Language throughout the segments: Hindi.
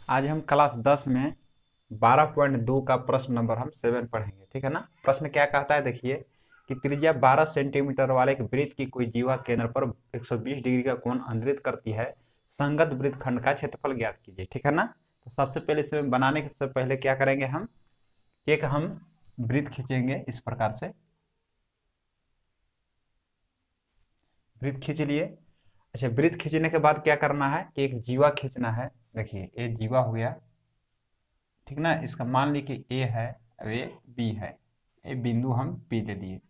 आज हम क्लास 10 में 12.2 का प्रश्न नंबर हम 7 पढ़ेंगे। ठीक है ना। प्रश्न क्या कहता है, देखिए कि त्रिज्या 12 सेंटीमीटर वाले एक वृत्त की कोई जीवा केंद्र पर 120 डिग्री का कोण अंतरित करती है। संगत वृत्तखंड का क्षेत्रफल ज्ञात कीजिए। ठीक है ना। तो सबसे पहले इसे बनाने के सबसे पहले क्या करेंगे, हम वृत्त खींचेंगे इस प्रकार से। वृत्त खींच लिए। अच्छा, वृत्त खींचने के बाद क्या करना है कि एक जीवा खींचना है। देखिए ये जीवा हो गया, ठीक ना। इसका मान ली कि ए है और ये बी है, ये बिंदु हम पी दे दिए।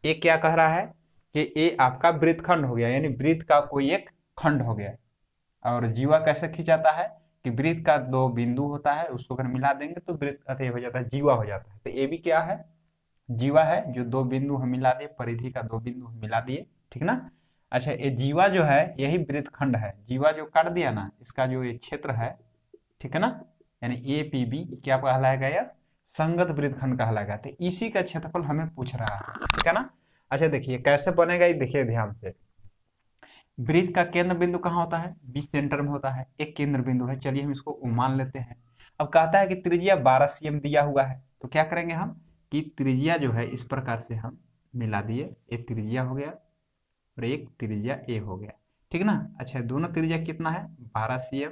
ये क्या कह रहा है कि ये आपका वृत्तखंड हो गया, यानी वृत्त का कोई एक खंड हो गया। और जीवा कैसे खींचाता है कि वृत्त का दो बिंदु होता है, उसको अगर मिला देंगे तो वृत्त अतः हो जाता है, जीवा हो जाता है। तो ये भी क्या है, जीवा है, जो दो बिंदु हम मिला दिए, परिधि का दो बिंदु हम मिला दिए। ठीक ना। अच्छा, ये जीवा जो है यही वृत्तखंड है। जीवा जो काट दिया ना, इसका जो ये क्षेत्र है, ठीक है ना, यानी ए पी बी क्या कहलाएगा यार, संगत वृत्तखंड कहलाएगा। तो इसी का क्षेत्रफल हमें पूछ रहा है। ठीक है ना। अच्छा देखिए कैसे बनेगा, ये देखिए ध्यान से। वृत्त का केंद्र बिंदु कहाँ होता है, बीच सेंटर में होता है, एक केंद्र बिंदु है। चलिए हम इसको मान लेते हैं। अब कहता है कि त्रिज्या 12 cm दिया हुआ है, तो क्या करेंगे हम कि त्रिज्या जो है इस प्रकार से हम मिला दिए। एक त्रिज्या हो गया और एक त्रिज्या ए हो गया, ठीक ना। अच्छा, दोनों त्रिज्या कितना है, 12 cm,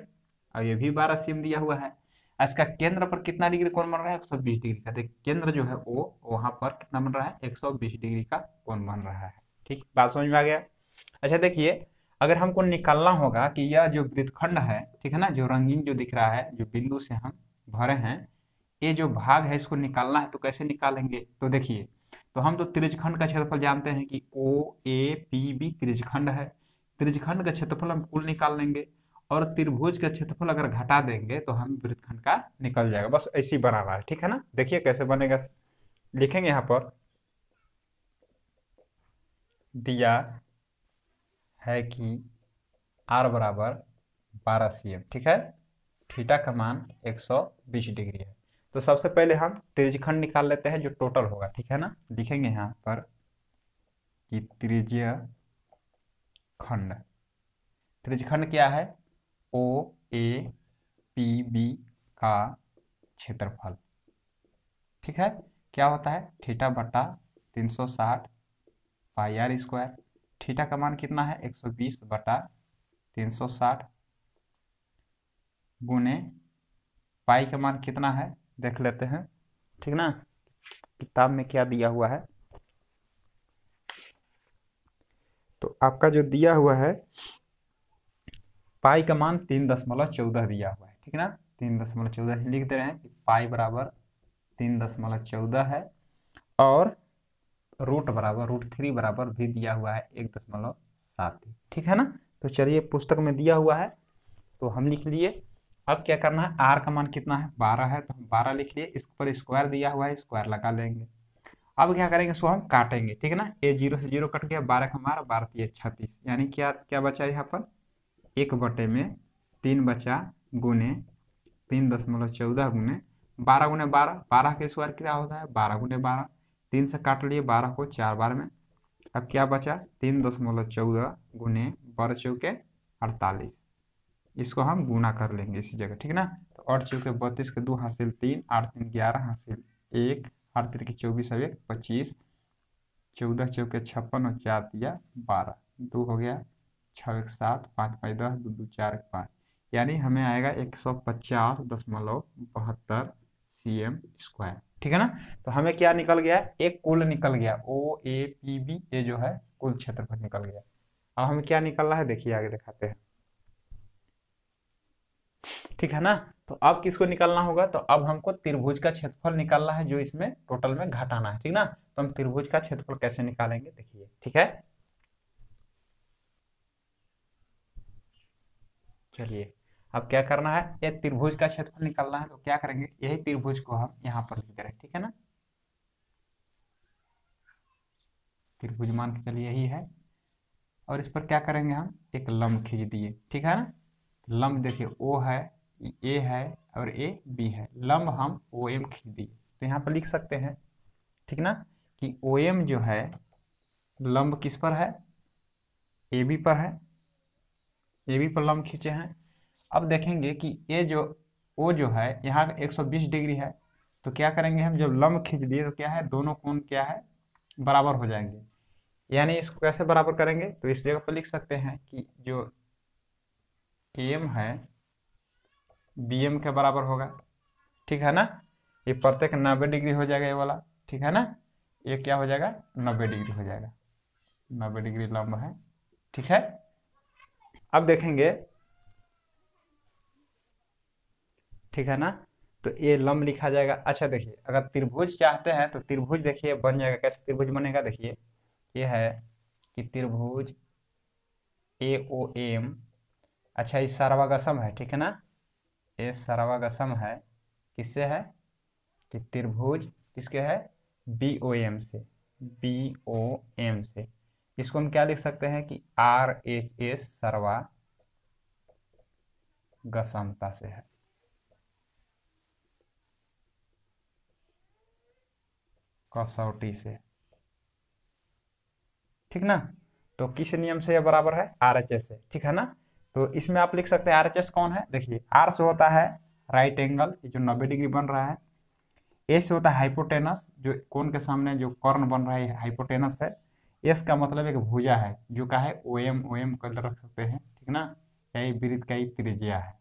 और ये भी 12 cm दिया हुआ है। इसका केंद्र पर कितना डिग्री कोण बन रहा है, 120 डिग्री का। देखिए केंद्र जो है वो वहां पर कितना बन रहा है, 120 डिग्री का कोण बन रहा है। ठीक, बात समझ में आ गया। अच्छा देखिए, अगर हमको निकालना होगा कि यह जो वृत्तखंड है, ठीक है ना, जो रंगीन जो दिख रहा है, जो बिंदु से हम भरे हैं, ये जो भाग है इसको निकालना है। तो कैसे निकालेंगे, तो देखिए, तो हम तो त्रिज्यखंड का क्षेत्रफल जानते हैं कि ओ ए पी बी त्रिज्यखंड है। त्रिज्यखंड का क्षेत्रफल हम कुल निकाल लेंगे, और त्रिभुज का क्षेत्रफल अगर घटा देंगे तो हम वृत्तखंड का निकल जाएगा। बस ऐसे ही बनाना है, ठीक है ना। देखिए कैसे बनेगा, लिखेंगे यहाँ पर। दिया है कि आर बराबर 12 cm, ठीक है। थीटा का मान 120 डिग्री है। तो सबसे पहले हम त्रिज्यखंड निकाल लेते हैं जो टोटल होगा, ठीक है ना। लिखेंगे यहाँ पर कि त्रिज्यखंड, त्रिज्यखंड क्या है, ओ ए पी बी का क्षेत्रफल, ठीक है। क्या होता है, थीटा बटा 360 पाई आर स्क्वायर। थीटा का मान कितना है, 120 बटा 360 गुने पाई का मान कितना है देख लेते हैं, ठीक ना। किताब में क्या दिया हुआ है, तो आपका जो दिया हुआ है पाई का मान 3.14 दिया हुआ है, ठीक ना। 3.14 लिख दे रहे हैं कि पाई बराबर 3.14 है, और रूट 3 बराबर भी दिया हुआ है 1.7, ठीक है ना। तो चलिए पुस्तक में दिया हुआ है तो हम लिख लिए। अब क्या करना है, आर का मान कितना है, 12 है, तो हम 12 लिख लिए। इस पर स्क्वायर दिया हुआ है, स्क्वायर लगा लेंगे। अब क्या करेंगे, इसको हम काटेंगे, ठीक है ना। ये 0 से 0 कट गया, 12 का मारा, 12 3 36, यानी क्या क्या बचा यहाँ पर, 1/3 बचा, गुने 3.14 गुने 12 गुने 12, 12 के स्क्वायर क्या होता है, 12 गुने 12। 3 से काट लिए 12 को 4 बार में। अब क्या बचा, 3.14 गुने 12×4 = 48। इसको हम गुना कर लेंगे इसी जगह, ठीक है ना। तो 8×4 = 32 के 2 हासिल 3, 8×3 = 11 हासिल 1, 8×3 = 24 और 1 25, 14×4 = 56 और 4×3 = 12, 2 हो गया, 6 × 1 = 7, 5×5 = 10, 2×2 = 4, 5, यानी हमें आएगा 150.72 cm स्क्वायर, ठीक है ना। तो हमें क्या निकल गया, एक कुल निकल गया, ओ ए पी बी, ये जो है कुल क्षेत्रफल निकल गया। अब हमें क्या निकलना है, देखिए आगे दिखाते हैं, ठीक है ना। तो अब किसको निकालना होगा, तो अब हमको त्रिभुज का क्षेत्रफल निकालना है जो इसमें टोटल में घटाना है, ठीक ना। तो हम त्रिभुज का क्षेत्रफल कैसे निकालेंगे, देखिए, ठीक है। चलिए अब क्या करना है, ये त्रिभुज का क्षेत्रफल निकालना है, तो क्या करेंगे, यही त्रिभुज को हम यहाँ पर लिख रहे हैं, ठीक है ना। त्रिभुज मान के चलिए यही है, और इस पर क्या करेंगे, हम एक लंब खींच दिए, ठीक है ना। लंब देखिए, ओ है, ए है, और ए बी है, लंब हम ओ एम खींच दिए। तो यहाँ पर लिख सकते हैं, ठीक ना, कि ओ एम जो है लंब किस पर है, ए बी पर है, ए बी पर लंब खींचे हैं। अब देखेंगे कि ये जो ओ जो है यहाँ 120 डिग्री है, तो क्या करेंगे हम, जब लंब खींच दिए तो क्या है, दोनों कोण क्या है, बराबर हो जाएंगे। यानी इसको कैसे बराबर करेंगे, तो इस जगह पर लिख सकते हैं कि जो एम है बीएम के बराबर होगा, ठीक है ना। ये प्रत्येक 90 डिग्री हो जाएगा ये वाला, ठीक है ना। ये क्या हो जाएगा, 90 डिग्री हो जाएगा, 90 डिग्री लंब है, ठीक है। अब देखेंगे, ठीक है ना, तो ये लंब लिखा जाएगा। अच्छा देखिए, अगर त्रिभुज चाहते हैं तो त्रिभुज देखिए बन जाएगा, कैसे त्रिभुज बनेगा, देखिए ये है कि त्रिभुज ए ओ एम, अच्छा ये सर्वागसम है, ठीक है ना, ये सर्वागसम है, किससे है, कि त्रिभुज किसके है, बी ओ एम से, बी ओ एम से। इसको हम क्या लिख सकते हैं कि आर एच एस सर्वागसमता से है, कसौटी से, ठीक ना। तो किस नियम से यह बराबर है, आरएचएस से, ठीक है ना। तो इसमें आप लिख सकते हैं आरएचएस कौन है, देखिए आर से होता है राइट एंगल जो 90 डिग्री बन रहा है, ए से होता है हाइपोटेनस जो कोण के सामने जो कर्ण बन रहा है हाइपोटेनस है, एस का मतलब एक भुजा है जो का है ओएम, ओएम का रख सकते हैं, ठीक ना, यही वृत्त का ही त्रिज्या है,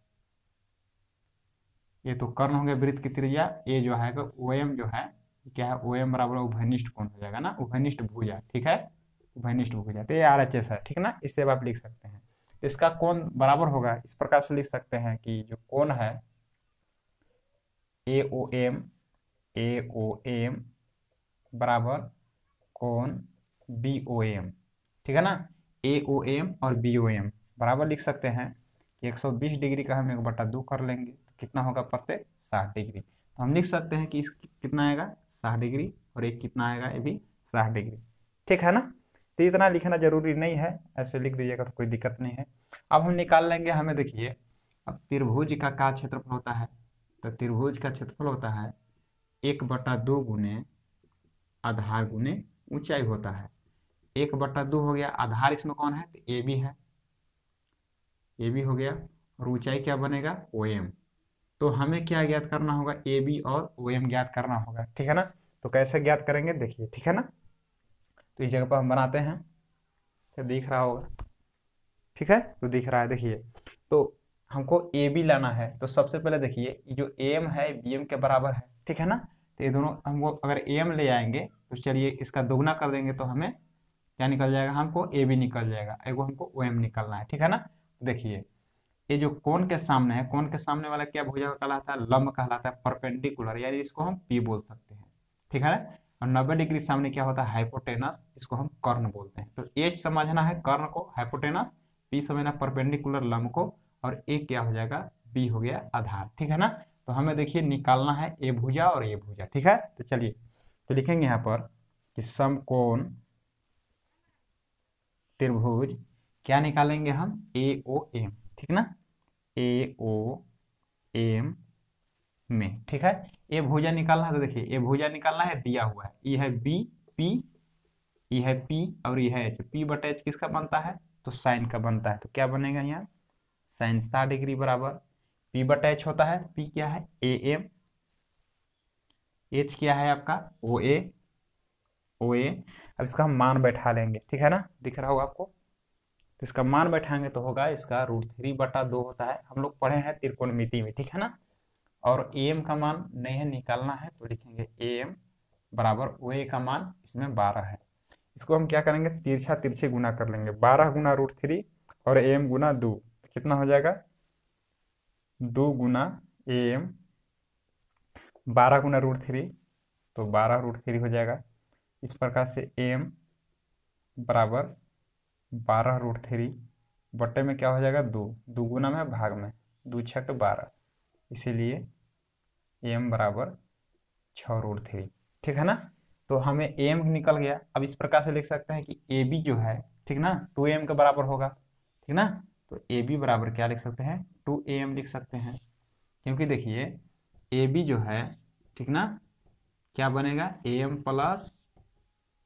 ये तो कर्ण हो गया वृत्त की त्रिज्या, ए जो है ओएम जो है क्या है, ओएम बराबर उभयनिष्ठ कोण हो जाएगा ना, उभयनिष्ठ भुजा, ठीक है, उभयनिष्ठ भुजा, तो ये आरएचएस है, ठीक ना, इससे आप लिख सकते हैं। तो इसका कोण बराबर होगा, इस प्रकार से लिख सकते हैं कि जो कोण है ए ओ एम, ए ओ एम बराबर कोण बी ओ एम, ठीक है ना, ए ओ एम और बी ओ एम बराबर लिख सकते हैं कि 120 डिग्री का हम 1/2 कर लेंगे तो कितना होगा, प्रत्येक 60 डिग्री, तो हम लिख सकते हैं कि इस कितना आएगा 60 डिग्री, और एक कितना आएगा, ये भी 60 डिग्री, ठीक है ना। तो इतना लिखना जरूरी नहीं है, ऐसे लिख दीजिएगा तो कोई दिक्कत नहीं है। अब हम निकाल लेंगे, हमें देखिए अब त्रिभुज का क्या क्षेत्रफल होता है, तो त्रिभुज का क्षेत्रफल होता है 1/2 गुने आधार गुने ऊंचाई होता है, 1/2 हो गया, आधार इसमें कौन है, तो ए बी है, ए बी हो गया, और ऊंचाई क्या बनेगा, ओ एम। तो हमें क्या ज्ञात करना होगा, ए बी और ओ एम ज्ञात करना होगा, ठीक है ना। तो कैसे ज्ञात करेंगे देखिए, ठीक है ना, तो इस जगह पर हम बनाते हैं, तो दिख रहा होगा, ठीक है, तो दिख रहा है, देखिए तो हमको ए बी लाना है, तो सबसे पहले देखिए ये जो ए एम है बी एम के बराबर है, ठीक है ना। तो ये दोनों हमको अगर ए एम ले आएंगे तो चलिए इसका दोगुना कर देंगे तो हमें क्या निकल जाएगा, हमको ए बी निकल जाएगा, एगो हमको ओ एम निकलना है, ठीक है ना। तो देखिए ये जो कोण के सामने है, कोण के सामने वाला क्या भुजा कहलाता है, लंब कहलाता है, परपेंडिकुलर, यानी इसको हम पी बोल सकते हैं, ठीक है ना। और 90 डिग्री सामने क्या होता है, हाइपोटेनस, इसको हम कर्ण बोलते हैं। तो ए समझना है कर्ण को, हाइपोटेनस, पी समझना परपेंडिकुलर लंब को, और ए क्या हो जाएगा, बी हो गया आधार, ठीक है ना। तो हमें देखिए निकालना है ए भुजा और ए भुजा, ठीक है। तो चलिए तो लिखेंगे यहाँ पर कि समकोण त्रिभुज क्या निकालेंगे हम, ए ओ एम, ठीक ना, ए ओ एम में, ठीक है। ए भुजा निकालना है, तो देखिए ए भुजा निकालना है, दिया हुआ है, ये है बी, पी, ये है पी और ये है एच, पी बटा एच किसका बनता है, तो साइन का बनता है, तो क्या बनेगा यहाँ, साइन 60 डिग्री बराबर पी बटा एच होता है, पी क्या है ए एम, एच क्या है आपका ओ ए, ओ ए। अब इसका हम मान बैठा लेंगे, ठीक है ना, दिख रहा होगा आपको, तो इसका मान बैठाएंगे तो होगा इसका √3/2 होता है, हम लोग पढ़े हैं त्रिकोणमिति में, ठीक है ना। और ए एम का मान नहीं है, निकालना है, तो लिखेंगे ए एम बराबर ओ ए का मान इसमें 12 है, इसको हम क्या करेंगे, तिरछा तिरछे गुना कर लेंगे, 12 गुना √3 और ए एम गुना 2, कितना हो जाएगा, 2 गुना ए एम, 12 गुना √3, तो 12 √3 हो जाएगा। इस प्रकार से ए एम बराबर 12 √3 बटे में क्या हो जाएगा, 2, 2 गुना में भाग में, 2 छक 12, इसीलिए एम बराबर 6 √3, ठीक है ना। तो हमें एम निकल गया। अब इस प्रकार से लिख सकते हैं कि ए बी जो है, ठीक ना, 2am के बराबर होगा, ठीक ना। तो ए बी बराबर क्या लिख सकते हैं, 2am लिख सकते हैं, क्योंकि देखिए ए बी जो है, ठीक ना, क्या बनेगा, am प्लस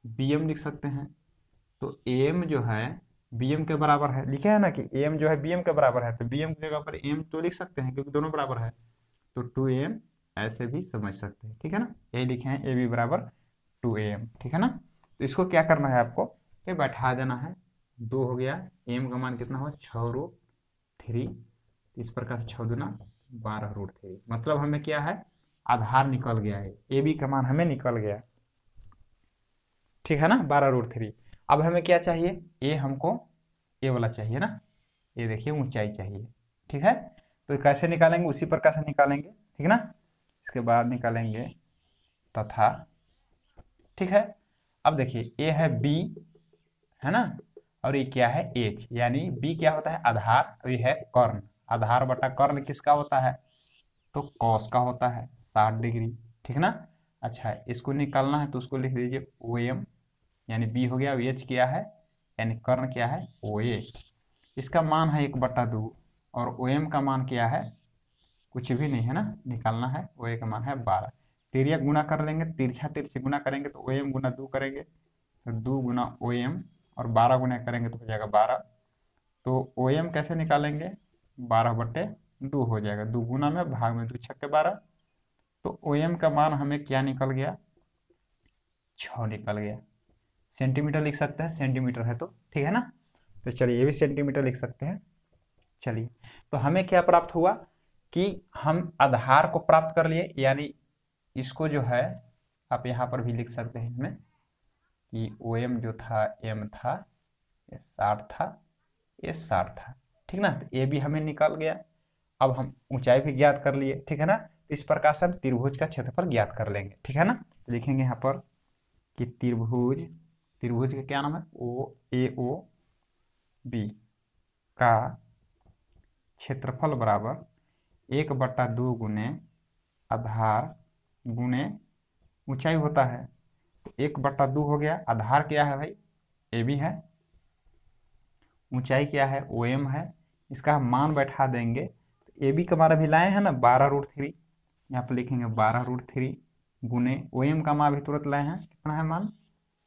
bm लिख सकते हैं। तो am जो है bm के बराबर है, लिखे है ना कि am जो है bm के बराबर है, तो bm की जगह पर m तो लिख सकते हैं क्योंकि दोनों बराबर है, तो 2am ऐसे भी समझ सकते हैं, ठीक है ना। यही लिखे हैं ab बराबर 2am, ठीक है ना। तो इसको क्या करना है आपको, ये बैठा देना है। 2 हो गया, am का मान कितना हुआ 6√3। इस प्रकार से 6×2 12√3, मतलब हमें क्या है, आधार निकल गया है, ए बी का मान हमें निकल गया, ठीक है ना, 12√3। अब हमें क्या चाहिए, ए हमको ए वाला चाहिए ना, ये देखिए ऊंचाई चाहिए, ठीक है। तो कैसे निकालेंगे, उसी प्रकार से निकालेंगे, ठीक है ना। इसके बाद निकालेंगे तथा, ठीक है। अब देखिए ए है बी, है ना, और ये क्या है एच, यानी बी क्या होता है आधार, और ये है कर्ण। आधार बटा कर्ण किसका होता है, तो कॉस का होता है 60 डिग्री, ठीक है ना। अच्छा, इसको निकालना है तो उसको लिख दीजिए ओ एम, यानी बी हो गया, एच क्या है, यानी कर्ण क्या है ओ ए। इसका मान है 1/2, और ओ एम का मान क्या है, कुछ भी नहीं है ना, निकालना है। ओ ए का मान है 12। तिरिया गुना कर लेंगे, तिरछा तिरछे गुना करेंगे तो ओ एम गुना 2 करेंगे, तो 2 गुना ओ एम, और 12 गुना करेंगे तो हो जाएगा 12। तो ओ एम कैसे निकालेंगे, 12/2 हो जाएगा, 2 गुना में भाग में 2 छक्के 12। तो ओ एम का मान हमें क्या निकल गया, 6 निकल गया। सेंटीमीटर लिख सकते हैं, सेंटीमीटर है तो, ठीक है ना। तो चलिए ये भी सेंटीमीटर लिख सकते हैं। चलिए, तो हमें क्या प्राप्त हुआ कि हम आधार को प्राप्त कर लिए, यानी इसको जो है आप यहाँ पर भी लिख सकते हैं इसमें कि ओ एम जो था एम था, ये 60 था, ये 60 था, ठीक ना। तो ये भी हमें निकल गया। अब हम ऊंचाई भी ज्ञात कर लिए, ठीक है ना। इस प्रकार से हम त्रिभुज का क्षेत्रफल ज्ञात कर लेंगे, ठीक है ना। तो लिखेंगे यहाँ पर कि त्रिभुज, त्रिभुज का क्या नाम है, ओ ए ओ बी का क्षेत्रफल बराबर 1/2 गुने आधार गुने ऊंचाई होता है। तो 1/2 हो गया, आधार क्या है भाई, ए बी है, ऊंचाई क्या है ओ एम है, इसका हम मान बैठा देंगे। तो ए बी का मान अभी लाए हैं ना 12√3, यहाँ पर लिखेंगे 12√3 गुने ओ एम का मान भी तुरंत लाए हैं, कितना है मान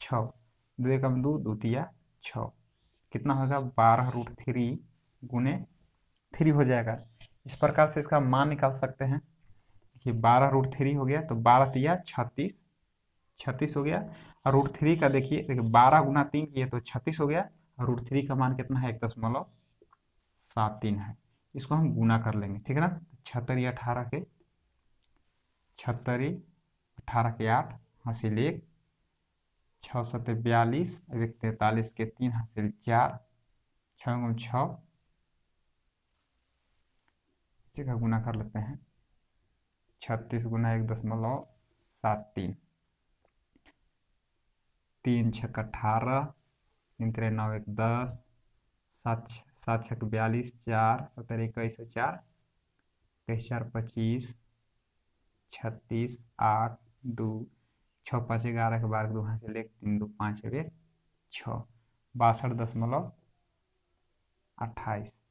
6, 2 एकम 2, 2 तिया 6, कितना होगा 12√3 गुने 3 हो जाएगा। इस प्रकार से इसका मान निकाल सकते हैं कि 12√3 हो गया, तो 12 तिया 36, 36 हो गया। और √3 का देखिए 12 गुना 3 किए तो 36 हो गया, और √3 का मान कितना है 1.73 है। इसको हम गुना कर लेंगे, ठीक है ना। 76 18 के 76 18 के 8 हासिल 1, 6 7 42, 1 43 के 3 हासिल 4, 6 6, इसी का गुना कर लेते हैं, 36 गुना 1.73, 3 6 18, 3 3 9 1 10, 7 7 6 42, 4 7 21 4, 23 4 25, 36 8 2, 6 5 11 के 12 2 हासिल 1, 3 2 5 1 6, 62.28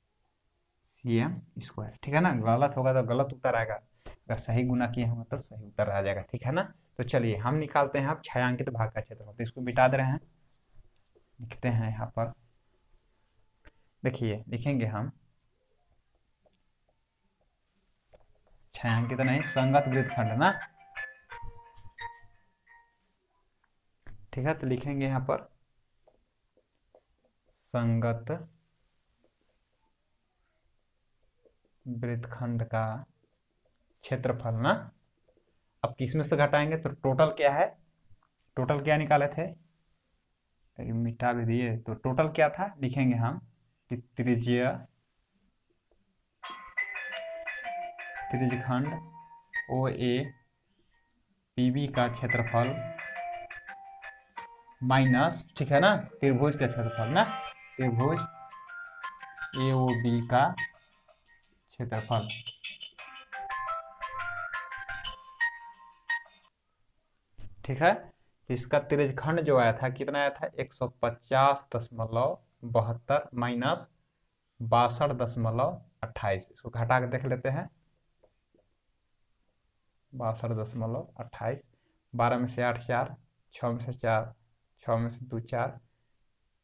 cm स्क्वायर, ठीक है ना। गलत होगा तो गलत उत्तर आएगा, अगर सही गुना किए होंगे तो सही उत्तर आ जाएगा, ठीक है ना। तो चलिए हम निकालते हैं अब छायांकित भाग का क्षेत्रफल, तो इसको मिटा दे रहे हैं, लिखते हैं यहाँ पर, देखिए लिखेंगे हम छायांकित नहीं, संगत वृत्तखंड ना, ठीक है। तो लिखेंगे यहाँ पर संगत वृत्तखंड का क्षेत्रफल ना। अब किसमें से घटाएंगे, तो टोटल क्या है, टोटल क्या निकाले थे, मिटा भी दिए, तो टोटल क्या था, लिखेंगे हम कि त्रिज्यखंड ओ ए पी बी का क्षेत्रफल माइनस, ठीक है ना, त्रिभुज का क्षेत्रफल ना, त्रिभुज ए ओ बी का क्षेत्रफल, ठीक है। तो इसका त्रिज्यखंड जो आया था कितना आया था 150.72 माइनस 62.28, इसको घटा के देख लेते हैं, 62.28, 12 में से 8 4, 6 में से 4, 6 में से 2 4,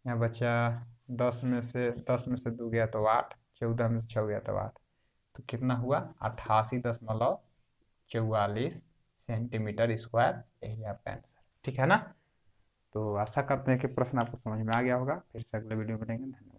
यहाँ बचा 10 में से 2 गया तो 8, 14 में से 6 गया तो 8, तो कितना हुआ 88.44 सेंटीमीटर स्क्वायर, यही आपका आंसर। ठीक है ना। तो आशा करते हैं कि प्रश्न आपको समझ में आ गया होगा। फिर से अगले वीडियो में मिलेंगे। धन्यवाद।